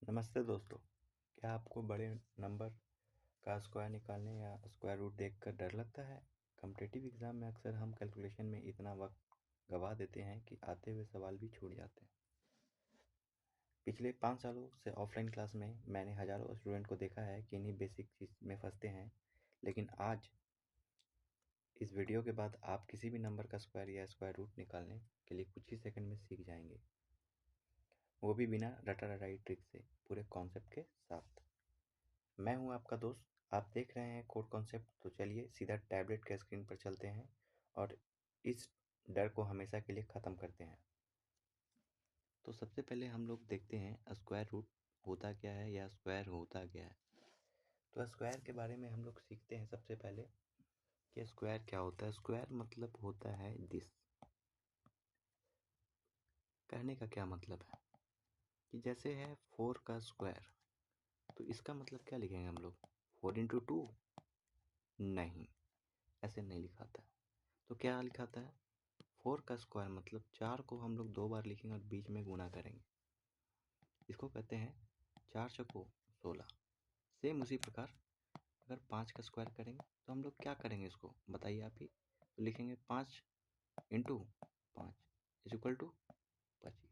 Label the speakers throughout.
Speaker 1: नमस्ते दोस्तों। क्या आपको बड़े नंबर का स्क्वायर निकालने या स्क्वायर रूट देखकर डर लगता है? कॉम्पिटिटिव एग्जाम में अक्सर हम कैलकुलेशन में इतना वक्त गवा देते हैं कि आते हुए सवाल भी छूट जाते हैं। पिछले 5 सालों से ऑफलाइन क्लास में मैंने हजारों स्टूडेंट को देखा है कि इन्हीं बेसिक चीज़ में फंसते हैं। लेकिन आज इस वीडियो के बाद आप किसी भी नंबर का स्क्वायर या स्क्वायर रूट निकालने के लिए कुछ ही सेकंड में सीख जाएंगे, वो भी बिना रटा रटाई ट्रिक से, पूरे कॉन्सेप्ट के साथ। मैं हूं आपका दोस्त। आप देख रहे हैं कोड कॉन्सेप्ट। तो चलिए सीधा टैबलेट के स्क्रीन पर चलते हैं और इस डर को हमेशा के लिए ख़त्म करते हैं। तो सबसे पहले हम लोग देखते हैं स्क्वायर रूट होता क्या है या स्क्वायर होता क्या है। तो स्क्वायर के बारे में हम लोग सीखते हैं सबसे पहले कि स्क्वायर क्या होता है। स्क्वायर मतलब होता है दिस। कहने का क्या मतलब है कि जैसे है 4 का स्क्वायर, तो इसका मतलब क्या लिखेंगे हम लोग? 4 इंटू 2? नहीं, ऐसे नहीं लिखा था। तो क्या लिखा था? 4 का स्क्वायर मतलब 4 को हम लोग 2 बार लिखेंगे और बीच में गुना करेंगे। इसको कहते हैं 4 चौको 16। सेम उसी प्रकार अगर 5 का स्क्वायर करेंगे तो हम लोग क्या करेंगे? इसको बताइए आप ही। तो लिखेंगे 5 इंटू 5 इज इक्वल टू 25।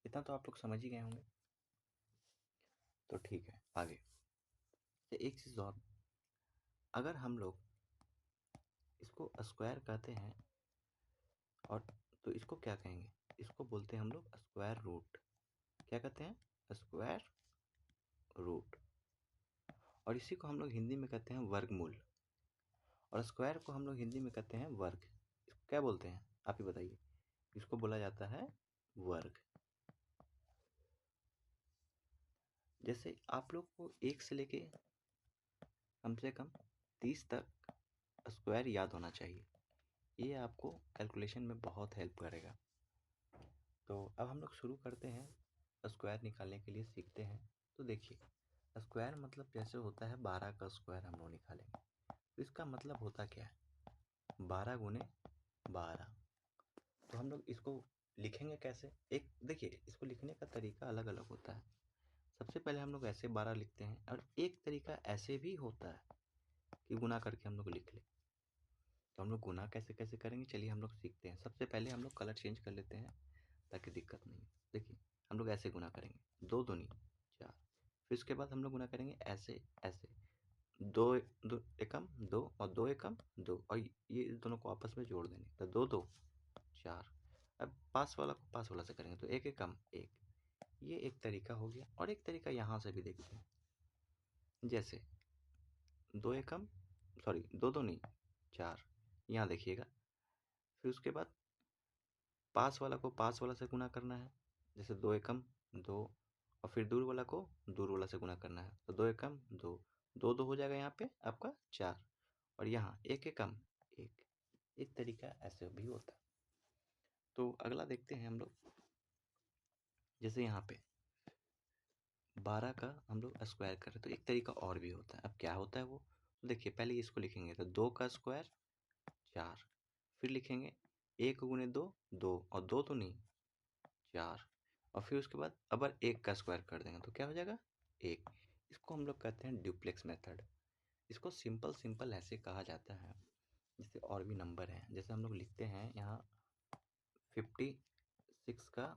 Speaker 1: इतना तो आप लोग समझ ही गए होंगे। तो ठीक है, आगे तो एक चीज़ और, अगर हम लोग इसको स्क्वायर कहते हैं और तो इसको क्या कहेंगे? इसको बोलते हैं हम लोग स्क्वायर रूट। क्या कहते हैं? Square root. और इसी को हम लोग हिंदी में कहते हैं वर्गमूल। और स्क्वायर को हम लोग हिंदी में कहते हैं वर्ग। इसको क्या बोलते हैं आप ही बताइए? इसको बोला जाता है वर्ग। जैसे आप लोग को 1 से लेके कम से कम 30 तक स्क्वायर याद होना चाहिए। ये आपको कैलकुलेशन में बहुत हेल्प करेगा। तो अब हम लोग शुरू करते हैं, स्क्वायर निकालने के लिए सीखते हैं। तो देखिए, स्क्वायर मतलब जैसे होता है 12 का स्क्वायर हम लोग निकालेंगे। तो इसका मतलब होता क्या है? 12 गुने 12। तो हम लोग इसको लिखेंगे कैसे? एक देखिए, इसको लिखने का तरीका अलग अलग होता है। सबसे पहले हम लोग ऐसे 12 लिखते हैं और एक तरीका ऐसे भी होता है कि गुना करके हम लोग लिख लें। तो हम लोग गुना कैसे कैसे करेंगे, चलिए हम लोग सीखते हैं। सबसे पहले हम लोग कलर चेंज कर लेते हैं ताकि दिक्कत नहीं हो। देखिए, हम लोग ऐसे गुना करेंगे, 2 दूनी 4। फिर उसके बाद हम लोग गुना करेंगे ऐसे ऐसे, 2 2 एकम 2 और 2 एकम 2, और ये दोनों को आपस में जोड़ देंगे तो 2 2 4। अब पास वाला को पास वाला से करेंगे तो 1 एकम 1। ये एक तरीका हो गया। और एक तरीका यहाँ से भी देखते हैं, जैसे 2 एकम सॉरी 2 दूनी 4, यहाँ देखिएगा। फिर उसके बाद पास वाला को पास वाला से गुना करना है, जैसे 2 एकम 2, और फिर दूर वाला को दूर वाला से गुना करना है तो 2 एकम 2, 2 2 हो जाएगा यहाँ पे आपका 4, और यहाँ 1 एकम 1। एक तरीका ऐसे भी होता है। तो अगला देखते हैं हम लोग, जैसे यहाँ पे 12 का हम लोग स्क्वायर करें तो एक तरीका और भी होता है। अब क्या होता है वो? तो देखिए, पहले इसको लिखेंगे तो 2 का स्क्वायर 4, फिर लिखेंगे 1 गुने 2 2, और 2 तो नहीं 4, और फिर उसके बाद अगर 1 का स्क्वायर कर देंगे तो क्या हो जाएगा? 1। इसको हम लोग कहते हैं ड्यूप्लेक्स मेथड। इसको सिंपल सिंपल ऐसे कहा जाता है, जैसे और भी नंबर हैं। जैसे हम लोग लिखते हैं यहाँ 56 का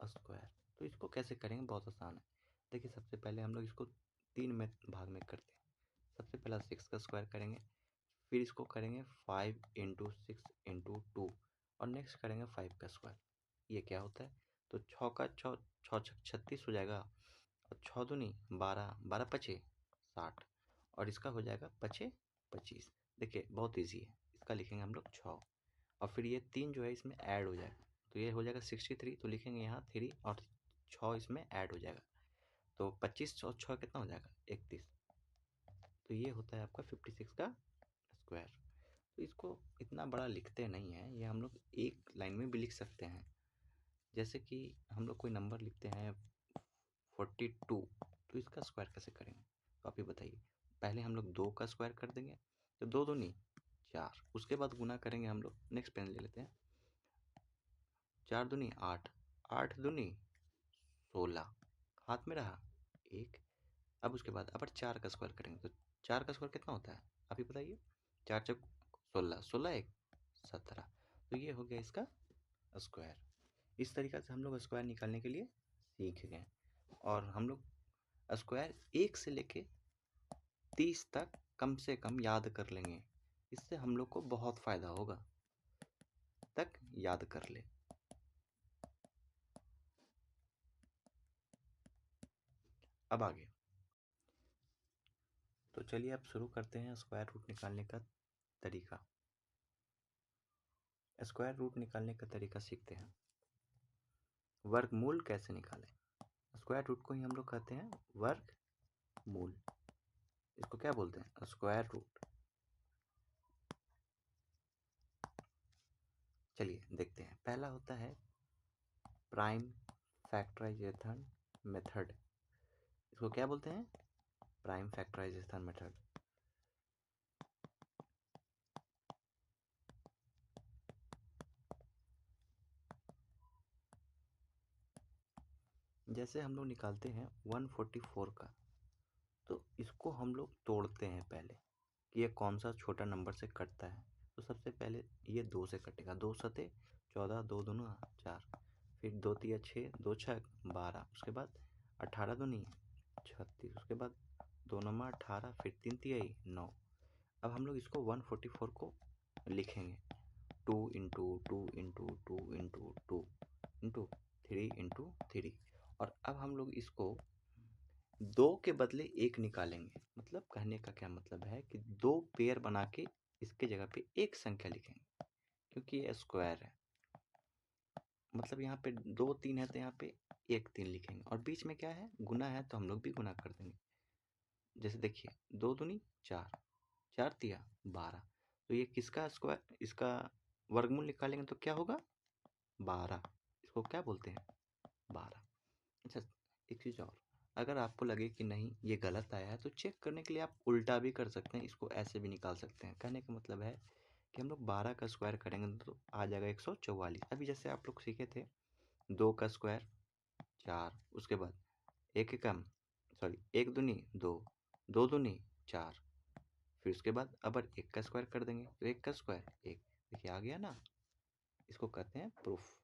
Speaker 1: स्क्वायर, तो इसको कैसे करेंगे? बहुत आसान है। देखिए, सबसे पहले हम लोग इसको 3 में भाग में करते हैं। सबसे पहला 6 का स्क्वायर करेंगे, फिर इसको करेंगे 5 इंटू 6 इंटू 2, और नेक्स्ट करेंगे 5 का स्क्वायर। ये क्या होता है? तो 6 का 6 6 36 हो जाएगा, और 6 दूनी 12, 12 पचे 60, और इसका हो जाएगा पचे 25। देखिए, बहुत ईजी है। इसका लिखेंगे हम लोग 6, और फिर ये 3 जो है इसमें ऐड हो जाएगा तो ये हो जाएगा 63। तो लिखेंगे यहाँ 3, और 6 इसमें ऐड हो जाएगा तो 25 और 6 कितना हो जाएगा? 31। तो ये होता है आपका 56 का स्क्वायर। तो इसको इतना बड़ा लिखते नहीं हैं, ये हम लोग एक लाइन में भी लिख सकते हैं। जैसे कि हम लोग कोई नंबर लिखते हैं 42, तो इसका स्क्वायर कैसे करेंगे? तो आप ही बताइए। पहले हम लोग 2 का स्क्वायर कर देंगे तो 2 दूनी 4, उसके बाद गुना करेंगे हम लोग। नेक्स्ट पेन ले लेते हैं, 4 दूनी 8, 8 दूनी 16, हाथ में रहा 1। अब उसके बाद अगर 4 का स्क्वायर करेंगे तो 4 का स्क्वायर कितना होता है आप ही बताइए। 4 चौक 16, 16 1 17। तो ये हो गया इसका स्क्वायर। इस तरीक़ा से हम लोग स्क्वायर निकालने के लिए सीख गए और हम लोग स्क्वायर 1 से लेके 30 तक कम से कम याद कर लेंगे। इससे हम लोग को बहुत फ़ायदा होगा। तक याद कर ले। अब आगे तो चलिए अब शुरू करते हैं स्क्वायर रूट निकालने का तरीका। स्क्वायर रूट निकालने का तरीका सीखते हैं। वर्गमूल कैसे निकालें। स्क्वायर रूट को ही हम लोग कहते हैं वर्गमूल। इसको क्या बोलते हैं स्क्वायर रूट। चलिए देखते हैं। पहला होता है प्राइम फैक्टराइजेशन मेथड। इसको क्या बोलते हैं प्राइम फैक्टराइजेशन मेथड। जैसे हम लोग निकालते हैं 144 का, तो इसको हम लोग तोड़ते हैं पहले कि ये कौन सा छोटा नंबर से कटता है। तो सबसे पहले ये 2 से कटेगा। 2 सते 14, 2 दूना 4, फिर 2 तिया 6, 2 छः 12, उसके बाद 18 दूनी 36, उसके बाद 2 नमा 18, फिर 3 तियाई 9। अब हम लोग इसको 144 को लिखेंगे 2 into 2 into 2 into 2 into 3 into 3। और अब हम लोग इसको 2 के बदले 1 निकालेंगे। मतलब कहने का क्या मतलब है कि 2 पेयर बना के इसके जगह पे एक संख्या लिखेंगे क्योंकि ये स्क्वायर है। मतलब यहाँ पे 2 3 है तो यहाँ पे 1 3 लिखेंगे और बीच में क्या है गुना है तो हम लोग भी गुना कर देंगे। जैसे देखिए 2 दूनी 4, 4 तिया 12। तो ये किसका स्क्वायर इसका वर्गमूल निकालेंगे तो क्या होगा 12। इसको क्या बोलते हैं 12। अच्छा एक चीज़ और, अगर आपको लगे कि नहीं ये गलत आया है तो चेक करने के लिए आप उल्टा भी कर सकते हैं। इसको ऐसे भी निकाल सकते हैं। कहने का मतलब है कि हम लोग 12 का स्क्वायर करेंगे तो आ जाएगा 144। अभी जैसे आप लोग सीखे थे 2 का स्क्वायर 4, उसके बाद एक एकम सॉरी 1 दूनी 2, 2 दूनी 4, फिर उसके बाद अब 1 का स्क्वायर कर देंगे तो 1 का स्क्वायर 1। देखिए आ गया ना। इसको कहते हैं प्रूफ।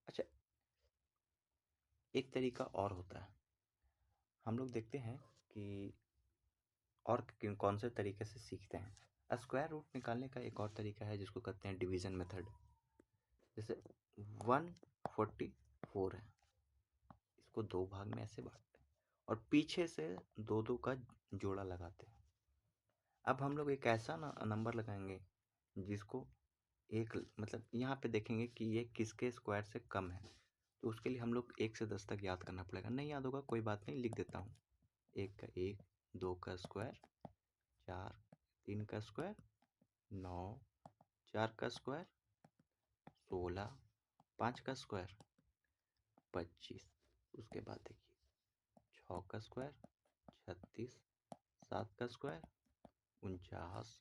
Speaker 1: अच्छा एक तरीका और होता है। हम लोग देखते हैं कि और कौन से तरीके से सीखते हैं। स्क्वायर रूट निकालने का एक और तरीका है जिसको कहते हैं डिवीज़न मेथड। जैसे 144 है, इसको 2 भाग में ऐसे बांटते हैं और पीछे से 2 2 का जोड़ा लगाते हैं। अब हम लोग एक ऐसा नंबर लगाएंगे जिसको एक मतलब यहाँ पे देखेंगे कि ये किसके स्क्वायर से कम है। तो उसके लिए हम लोग 1 से 10 तक याद करना पड़ेगा। नहीं याद होगा कोई बात नहीं, लिख देता हूँ। 1 का 1, 2 का स्क्वायर 4, 3 का स्क्वायर 9, 4 का स्क्वायर 16, 5 का स्क्वायर 25, उसके बाद देखिए 6 का स्क्वायर 36, 7 का स्क्वायर 49,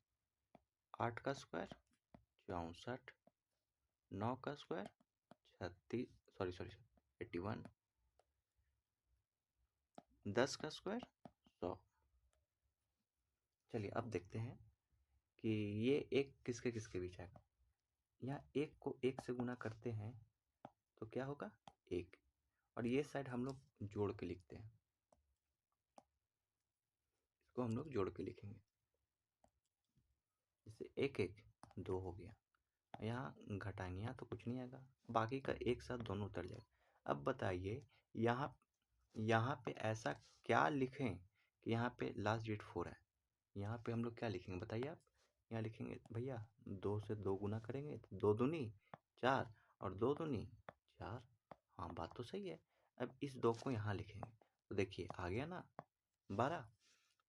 Speaker 1: 8 का स्क्वायर 64, 9 का स्क्वायर 36 सॉरी सॉरी 81, 10 का स्क्वायर 100। चलिए अब देखते हैं कि ये एक किसके किसके बीच आएगा। यहाँ एक को एक से गुना करते हैं तो क्या होगा 1, और ये साइड हम लोग जोड़ के लिखते हैं। इसको हम लोग जोड़ के लिखेंगे। जैसे 1 1 2 हो गया। यहाँ घटाएंगे यहाँ तो कुछ नहीं आएगा, बाकी का एक साथ दोनों उतर जाएगा। अब बताइए यहाँ यहाँ पे ऐसा क्या लिखें कि यहाँ पे लास्ट डिजिट 4 है। यहाँ पे हम लोग क्या लिखेंगे बताइए आप। यहाँ लिखेंगे भैया 2 से 2 गुना करेंगे तो 2 दूनी 4 और 2 दूनी 4। हाँ बात तो सही है। अब इस 2 को यहाँ लिखेंगे तो देखिए आ गया ना 12।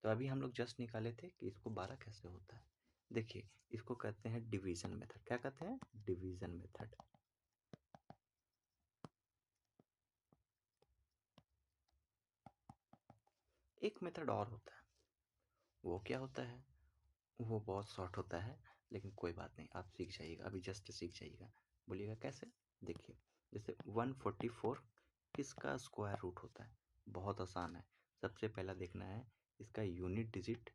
Speaker 1: तो अभी हम लोग जस्ट निकाले थे कि इसको 12 कैसे होता है। देखिए इसको कहते हैं डिवीजन मेथड। क्या कहते हैं डिवीजन मेथड। एक मेथड और होता है, वो क्या होता है वो बहुत शॉर्ट होता है, लेकिन कोई बात नहीं आप सीख जाइएगा। अभी जस्ट सीख जाइएगा। बोलिएगा कैसे। देखिए जैसे 144 किसका स्क्वायर रूट होता है? बहुत आसान है। सबसे पहला देखना है इसका यूनिट डिजिट,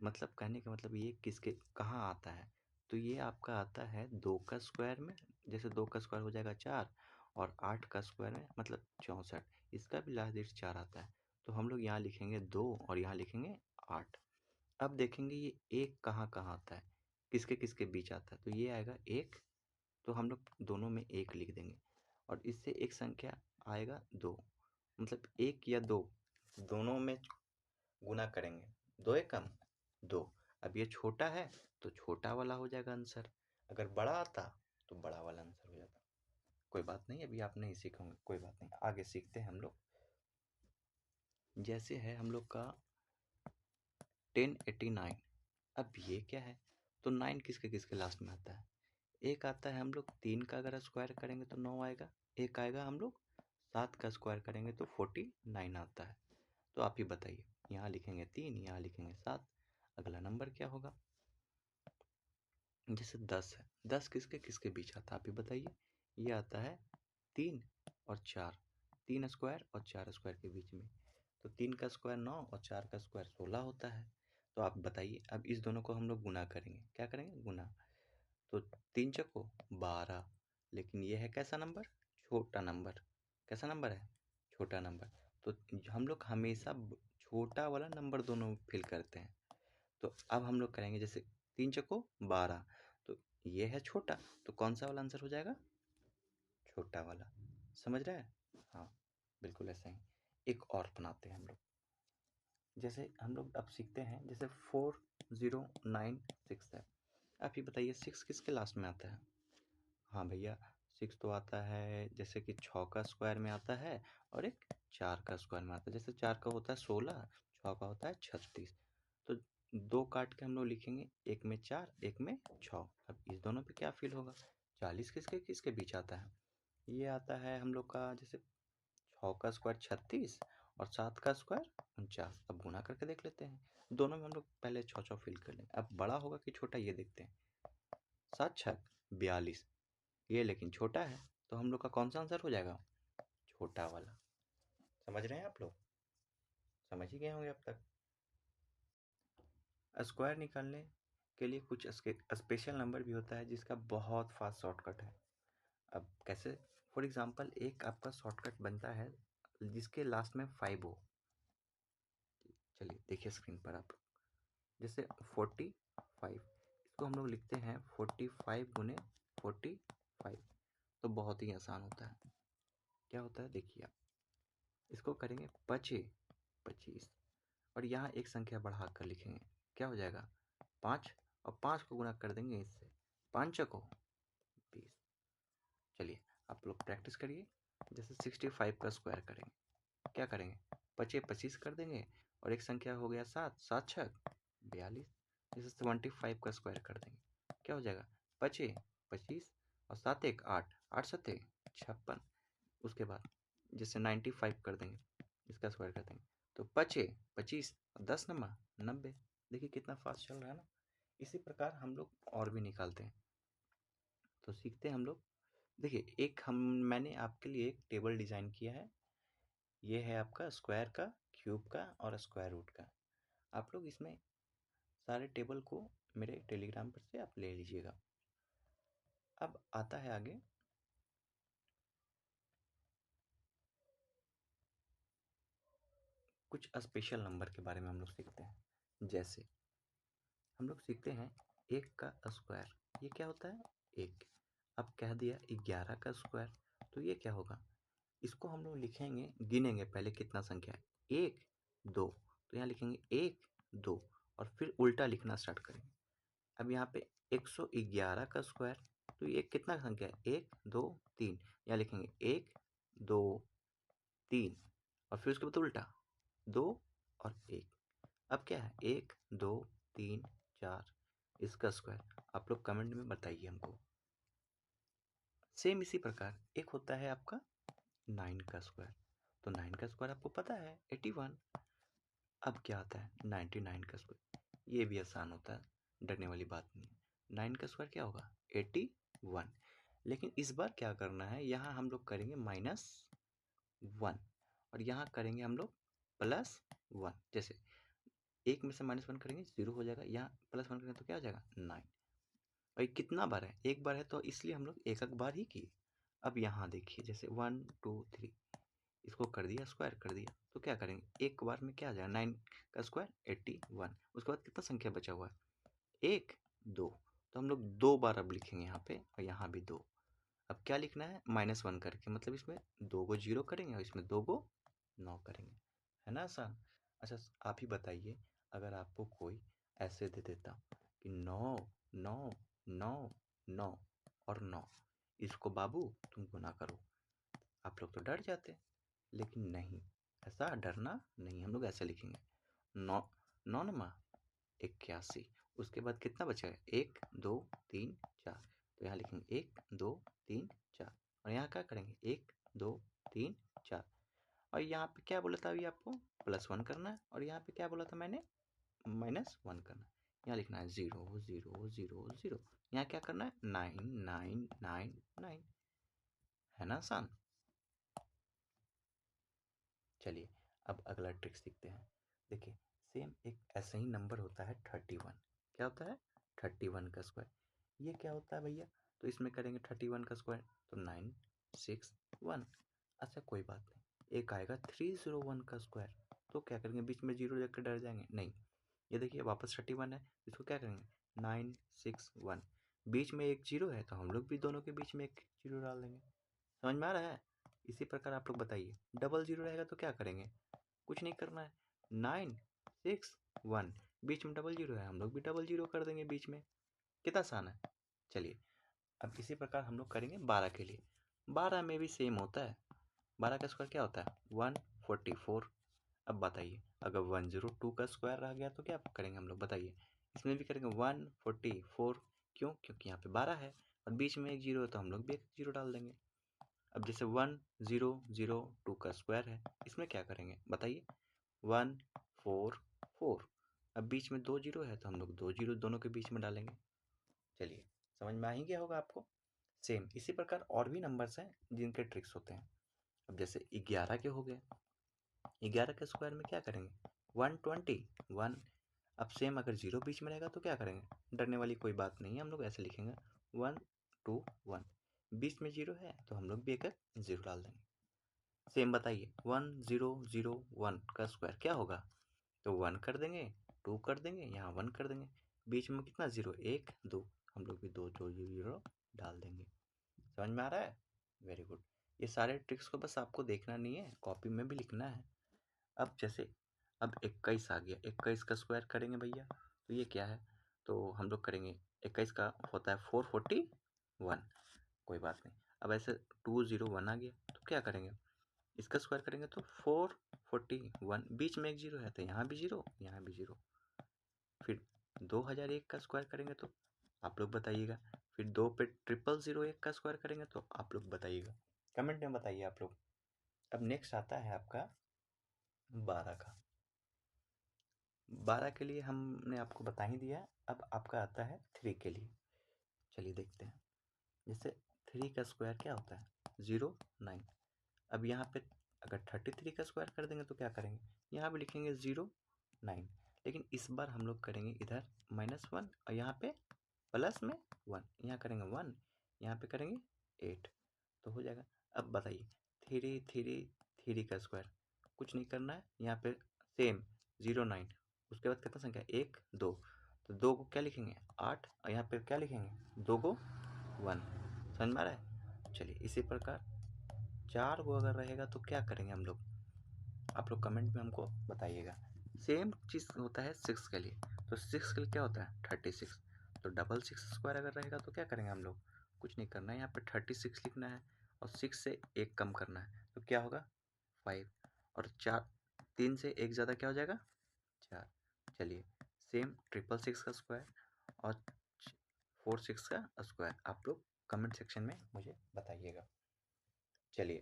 Speaker 1: मतलब कहने का मतलब ये किसके कहाँ आता है। तो ये आपका आता है 2 का स्क्वायर में, जैसे 2 का स्क्वायर हो जाएगा 4, और 8 का स्क्वायर में मतलब 64, इसका भी लास्ट डिजिट 4 आता है। तो हम लोग यहाँ लिखेंगे 2 और यहाँ लिखेंगे 8। अब देखेंगे ये 1 कहाँ कहाँ आता है, किसके किसके बीच आता है। तो ये आएगा 1, तो हम लोग दोनों में 1 लिख देंगे, और इससे एक संख्या आएगा 2, मतलब 1 या 2 दोनों में गुना करेंगे, 2 एकम 2। अब ये छोटा है तो छोटा वाला हो जाएगा आंसर, अगर बड़ा आता तो बड़ा वाला आंसर हो जाता। कोई बात नहीं, अभी आप नहीं सीखोगे, कोई बात नहीं, आगे सीखते हैं हम लोग। जैसे है हम लोग का 1089। अब ये क्या है, तो 9 किसके किसके लास्ट में आता है? एक आता है हम लोग 3 का अगर स्क्वायर करेंगे तो 9 आएगा, एक आएगा हम लोग 7 का स्क्वायर करेंगे तो 49 आता है। तो आप ही बताइए, यहाँ लिखेंगे 3, यहाँ लिखेंगे 7, अगला नंबर क्या होगा? जैसे 10 है, 10 किसके किसके बीच आता है आप ही बताइए? ये आता है 3 और 4, 3 स्क्वायर और 4 स्क्वायर के बीच में। तो 3 का स्क्वायर 9 और 4 का स्क्वायर 16 होता है। तो आप बताइए, अब इस दोनों को हम लोग गुना करेंगे, क्या करेंगे? गुना। तो 3 चौको 12, लेकिन ये है कैसा नंबर? छोटा नंबर। कैसा नंबर है? छोटा नंबर। तो हम लोग हमेशा छोटा वाला नंबर दोनों फिल करते हैं। तो अब हम लोग करेंगे, जैसे 3 चौको 12, तो ये है छोटा, तो कौन सा वाला आंसर हो जाएगा? छोटा वाला। समझ रहे हैं? हाँ, बिल्कुल ऐसा ही। एक और बनाते हैं हम लोग। जैसे हम लोग अब सीखते हैं, जैसे 4096 है। आप ही बताइए 6 किसके लास्ट में आता है? हाँ भैया, 6 तो आता है जैसे कि 6 का स्क्वायर में आता है, और एक 4 का स्क्वायर में आता है। जैसे 4 का होता है 16, 6 का होता है 36। तो 2 काट के हम लोग लिखेंगे, एक में 4, एक में 6। अब इस दोनों पे क्या फील होगा? 40 किसके किसके बीच आता है? ये आता है हम लोग का, जैसे 6 का स्क्वायर 36 और 7 का स्क्वायर 49। अब गुना करके देख लेते हैं, दोनों में हम लोग पहले 6 फिल कर लेंगे। अब बड़ा होगा कि छोटा ये देखते हैं। 7 छक 42, ये लेकिन छोटा है, तो हम लोग का कौन सा आंसर हो जाएगा? छोटा वाला। समझ रहे हैं आप लोग? समझ ही गए होंगे अब तक। स्क्वायर निकालने के लिए कुछ स्पेशल नंबर भी होता है जिसका बहुत फास्ट शॉर्टकट है। अब कैसे? फॉर एग्जांपल एक आपका शॉर्टकट बनता है जिसके लास्ट में 5 हो। चलिए देखिए स्क्रीन पर आप, जैसे 45, इसको हम लोग लिखते हैं 45 गुने 45। तो बहुत ही आसान होता है। क्या होता है देखिए आप, इसको करेंगे 25, और यहाँ एक संख्या बढ़ा कर लिखेंगे, क्या हो जाएगा? 5, और 5 को गुना कर देंगे इससे, 5 को 20। चलिए आप लोग प्रैक्टिस करिए। जैसे 65 का स्क्वायर करेंगे, क्या करेंगे? 25 कर देंगे, और एक संख्या हो गया 7, 7 छक 42। जैसे 75 का स्क्वायर कर देंगे, क्या हो जाएगा? 25, और 7 एक 8, 8 सत्ते 56। उसके बाद जैसे 95 कर देंगे, इसका स्क्वायर कर देंगे, तो 25 और 10 नंबर 90। देखिए कितना फास्ट चल रहा है ना। इसी प्रकार हम लोग और भी निकालते हैं, तो सीखते हैं हम लोग। देखिए एक मैंने आपके लिए एक टेबल डिज़ाइन किया है। ये है आपका स्क्वायर का, क्यूब का और स्क्वायर रूट का। आप लोग इसमें सारे टेबल को मेरे टेलीग्राम पर से आप ले लीजिएगा। अब आता है आगे कुछ स्पेशल नंबर के बारे में हम लोग सीखते हैं। जैसे हम लोग सीखते हैं 1 का स्क्वायर, ये क्या होता है? 1। अब कह दिया 11 का स्क्वायर, तो ये क्या होगा? इसको हम लोग लिखेंगे, गिनेंगे पहले कितना संख्या है, 1 2, तो यहाँ लिखेंगे 1 2, और फिर उल्टा लिखना स्टार्ट करेंगे। अब यहाँ पे 111 का स्क्वायर, तो ये कितना संख्या है? 1 2 3, यहाँ लिखेंगे 1 2 3, और फिर उसके बाद उल्टा 2 और 1। अब क्या है? 1 2 3 4, इसका स्क्वायर आप लोग कमेंट में बताइए हमको। सेम इसी प्रकार एक होता है आपका 9 का स्क्वायर, तो 9 का स्क्वायर आपको पता है 81। अब क्या आता है? 99 का स्क्वायर, ये भी आसान होता है, डरने वाली बात नहीं है। 9 का स्क्वायर क्या होगा? 81। लेकिन इस बार क्या करना है, यहाँ हम लोग करेंगे माइनस 1 और यहाँ करेंगे हम लोग +1। जैसे एक में से -1 करेंगे 0 हो जाएगा, यहाँ +1 करेंगे तो क्या हो जाएगा 9। और ये कितना बार है? एक बार है, तो इसलिए हम लोग एक बार ही किए। अब यहाँ देखिए जैसे 1 2 3 इसको कर दिया, स्क्वायर कर दिया, तो क्या करेंगे एक बार में क्या आ जाएगा 9 का स्क्वायर 81। उसके बाद कितना संख्या बचा हुआ है 1 2, तो हम लोग 2 बार अब लिखेंगे यहाँ पे और यहाँ भी 2। अब क्या लिखना है -1 करके, मतलब इसमें 2 को 0 करेंगे और इसमें 2 को 9 करेंगे, है ना आसान। अच्छा आप ही बताइए, अगर आपको कोई ऐसे दे देता कि 9 9 9 9 और 9, इसको बाबू तुम गुना करो, आप लोग तो डर जाते। लेकिन नहीं, ऐसा डरना नहीं, हम लोग ऐसे लिखेंगे 9 9 नमा 81। उसके बाद कितना बचेगा 1 2 3 4, तो यहाँ लिखेंगे 1 2 3 4 और यहाँ क्या करेंगे 1 2 3 4 और यहाँ पे क्या बोला था अभी आपको +1 करना है और यहाँ पे क्या बोला था मैंने -1 करना है। यहाँ लिखना है 0 0 0 0, यहाँ क्या करना है 9 9 9 9, है ना आसान। चलिए अब अगला ट्रिक सीखते हैं। देखिए सेम एक ऐसा ही नंबर होता है 31। क्या होता है 31 का स्क्वायर। ये क्या होता है भैया, तो इसमें करेंगे 31 का स्क्वायर तो 961। अच्छा कोई बात नहीं, एक आएगा 301 का स्क्वायर, तो क्या करेंगे बीच में 0 देख कर डर जाएंगे नहीं। ये देखिए वापस 31 है, इसको क्या करेंगे 961, बीच में एक 0 है तो हम लोग भी दोनों के बीच में एक 0 डाल देंगे। समझ में आ रहा है। इसी प्रकार आप लोग बताइए, डबल 0 रहेगा तो क्या करेंगे, कुछ नहीं करना है 961, बीच में डबल 0 है हम लोग भी डबल 0 कर देंगे बीच में। कितना आसान है। चलिए अब इसी प्रकार हम लोग करेंगे 12 के लिए। 12 में भी सेम होता है, 12 का स्क्वायर क्या होता है 144। अब बताइए अगर 102 का स्क्वायर रह गया तो क्या करेंगे हम लोग बताइए, इसमें भी करेंगे 144। क्यों, क्योंकि यहाँ पे 12 है और बीच में एक 0 है तो हम लोग भी एक 0 डाल देंगे। अब जैसे 1002 का स्क्वायर है, इसमें क्या करेंगे बताइए 144। अब बीच में 2 0 है तो हम लोग 2 0 दोनों के बीच में डालेंगे। चलिए समझ में आ ही गया होगा आपको। सेम इसी प्रकार और भी नंबर्स हैं जिनके ट्रिक्स होते हैं। अब जैसे 11 के हो गए, 11 के स्क्वायर में क्या करेंगे 121। अब सेम अगर 0 बीच में रहेगा तो क्या करेंगे, डरने वाली कोई बात नहीं है, हम लोग ऐसे लिखेंगे 121, बीच में 0 है तो हम लोग भी एक 0 डाल देंगे। सेम बताइए 1001 का स्क्वायर क्या होगा, तो 1 कर देंगे 2 कर देंगे यहाँ 1 कर देंगे, बीच में कितना 0 1 2, हम लोग भी 2 2 0 डाल देंगे। समझ में आ रहा है, वेरी गुड। ये सारे ट्रिक्स को बस आपको देखना नहीं है, कॉपी में भी लिखना है। अब जैसे अब 21 आ गया, 21 का स्क्वायर करेंगे भैया तो ये क्या है, तो हम लोग करेंगे 21 का होता है 441। कोई बात नहीं, अब ऐसे 201 आ गया तो क्या करेंगे, इसका स्क्वायर करेंगे तो 441, बीच में एक 0 है तो यहाँ भी 0 यहाँ भी 0। फिर 2001 का स्क्वायर करेंगे तो आप लोग बताइएगा, फिर 2 पे 0001 का स्क्वायर करेंगे तो आप लोग बताइएगा, कमेंट में बताइए आप लोग। अब नेक्स्ट आता है आपका 12 का। 12 के लिए हमने आपको बता ही दिया, अब आपका आता है 3 के लिए। चलिए देखते हैं। जैसे 3 का स्क्वायर क्या होता है 09। अब यहाँ पे अगर 33 का स्क्वायर कर देंगे तो क्या करेंगे, यहाँ भी लिखेंगे 09, लेकिन इस बार हम लोग करेंगे इधर -1 और यहाँ पे प्लस में 1, यहाँ करेंगे 1, यहाँ पे करेंगे 8, तो हो जाएगा। अब बताइए 3 का स्क्वायर, कुछ नहीं करना है, यहाँ पे सेम 09, उसके बाद कितना संख्या 1 2, तो 2 को क्या लिखेंगे 8 और यहाँ पे क्या लिखेंगे 2 को 1। समझ में आ रहा है। चलिए इसी प्रकार 4 को अगर रहेगा तो क्या करेंगे हम लोग, आप लोग कमेंट में हमको बताइएगा। सेम चीज़ होता है 6 के लिए, तो 6 के लिए क्या होता है 36, तो डबल 6 स्क्वायर अगर रहेगा तो क्या करेंगे हम लोग, कुछ नहीं करना है, यहाँ पे 36 लिखना है और 6 से एक कम करना है तो क्या होगा 5, और 4 3 से एक ज़्यादा क्या हो जाएगा 4। चलिए सेम 666 का स्क्वायर और 46 का स्क्वायर आप लोग कमेंट सेक्शन में मुझे बताइएगा। चलिए